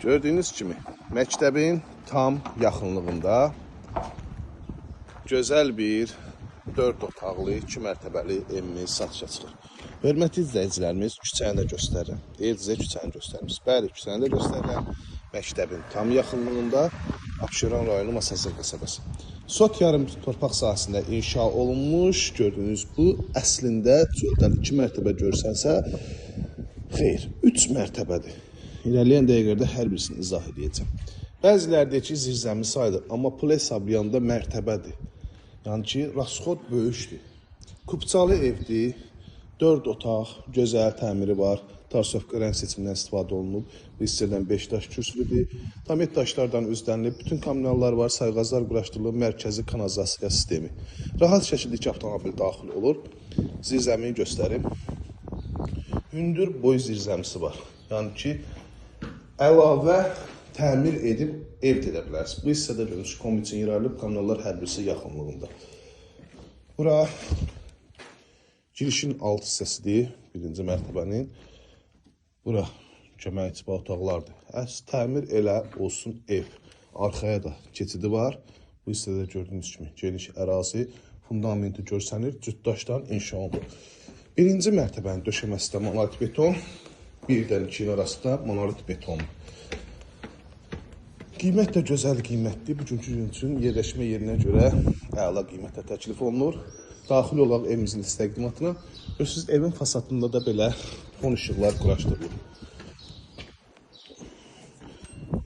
Gördüyünüz kimi məktəbin tam yaxınlığında gözəl bir 4 otaqlı, 2 mərtəbəli evimiz satışa çıxır. Hörmətli izləyicilərimiz, küçəni də göstərirəm. Deyircizə küçəni göstərmiş. Bəli, küçəni də göstərirəm. Məktəbin tam yaxınlığında Abşeron rayonu Masazır qəsəbəsi. Sot yarım torpaq sahəsində inşa olunmuş. Gördüyünüz bu əslində çoxdan 2 mərtəbə görsənsə, xeyr, 3 mərtəbədir. İlerleyen dəqiqələrdə hər birisini izah edəcəm. Bəziləri deyir ki, zirzəmi sayılır, amma pul hesablayanda mərtəbədir. Yəni ki, rasxod böyükdür. Kupçalı evdir, 4 otaq, gözəl təmiri var, tarsofqaren seçimindən istifadə olunub. Bu hissədən 5 daş kürsülüdür. Tamet daşlardan üzlənilib, bütün kommunallar var, sayğaclar quraşdırılıb, mərkəzi kanalizasiya sistemi. Rahat şəkildə 2 avtomobil daxil olur. Zirzəmini göstərim. Hündür boy zirzəmisi var. Yəni ki, əlavə təmir edib ev edə bilərsiniz. Bu hissədə görünüş kombi üçün yararlı kanallar hər birisi yaxınlığında. Bura girişin alt hissəsidir, birinci mərtəbənin. Bura kömək içbə otaqlardır. Təmir elə olsun ev. Arxaya da keçidi var. Bu hissədə gördüyünüz kimi geniş ərazi, fundamenti görsənir, cütdaşdan inşa olunur. Birinci mərtəbənin döşəməsi də monolit beton. Birdən 2 arasında monolit beton. Qiymət də gözəl qiymətdir. Bugünkü gün üçün yerləşmə yerinə görə əla qiymətə təklif olunur. Daxil olaq evimizin təqdimatına. Görürsünüz, evin fasadında da belə fon işıqlar quraşdırılır.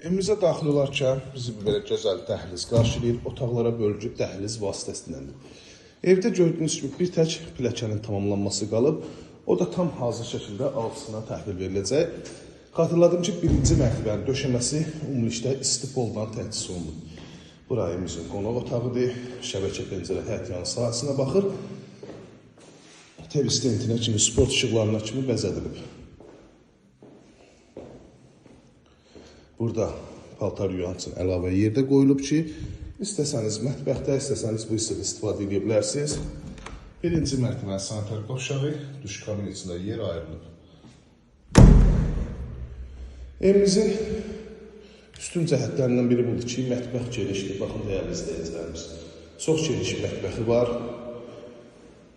Evimizə daxil olarkən bizi belə gözəl dəhliz qarşılayır. Otaqlara bölgü dəhliz vasitəsindəndir. Evdə gördüyünüz kimi bir tək pilləkənin tamamlanması qalıb. O da tam hazır şəkildə altısına təhvil veriləcək. Xatırladım ki, birinci mərtəbənin döşəməsi ümumilikdə istifoldan təchiz olunub. Bura evimizin qonaq otağıdır. Şəbəkə pəncərə həyət yanı sahəsinə baxır. TV stentinə kimi, sport işıqlarına kimi bəzədilib. Burada paltar yuyan üçün əlavə yerdə qoyulub ki, istəsəniz mətbəxdə, istəsəniz bu hissədə istifadə edə bilərsiniz. Birinci mərtəbənin sanitar qovşağı, duş kabini içində yer ayrılıb. Evimizin üstün cəhətlərindən biri budur ki, mətbəx genişdir. Baxın, dəyərli izləyicilərimiz. Çox geniş mətbəxi var.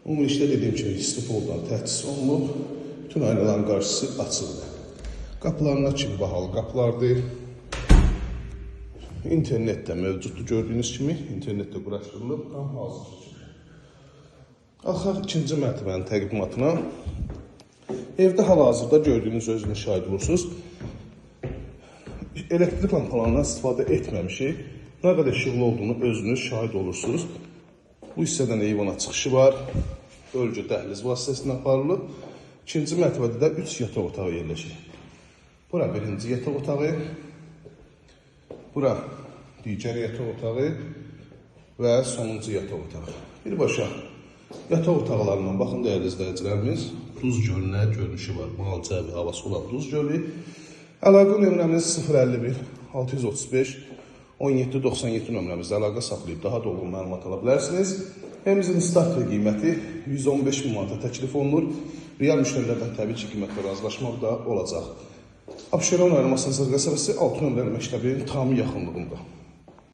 Ümumilikdə dediyim kimi, istifoldan təchiz olunub. Bütün aynaların qarşısı açıldı. Qapılarına kimi bahalı qapılardır. İnternet də mövcuddur, gördüyünüz kimi. İnternet də quraşdırılıb, tam hazır. Axar ikinci mərtəbənin təqdimatına. Evdə hal-hazırda gördüyünüz özünüz şahid olursunuz. Elektrik lampalarından istifadə etməmişik. Nə qədər işıqlı olduğunu özünüz şahid olursunuz. Bu hissədən eyvana çıxışı var. Bölgü dəhliz vasitəsindən aparılıb. İkinci mərtəbədə də 3 yataq otağı yerləşir. Bura birinci yataq otağı. Bura digər yataq otağı və sonuncu yataq otağı. Birbaşa yataq otaqlarından baxın, dəyərli izləyicilərimiz, Duz gölünə görünüşü var. Müalicə və havası olan Duz gölü. Əlaqə nömrəmiz 051 635 1797 nömrəmizdə əlaqə saxlayıb daha doğru məlumat ala bilərsiniz. Evimizin start qiyməti 115 min manata təklif olunur. Real müştərilərdən təbii ki, qiymətlə razılaşmaq da olacaq. Abşeron rayonu Masazır qəsəbəsi 6 nömrəli məktəbin tam yaxınlığında.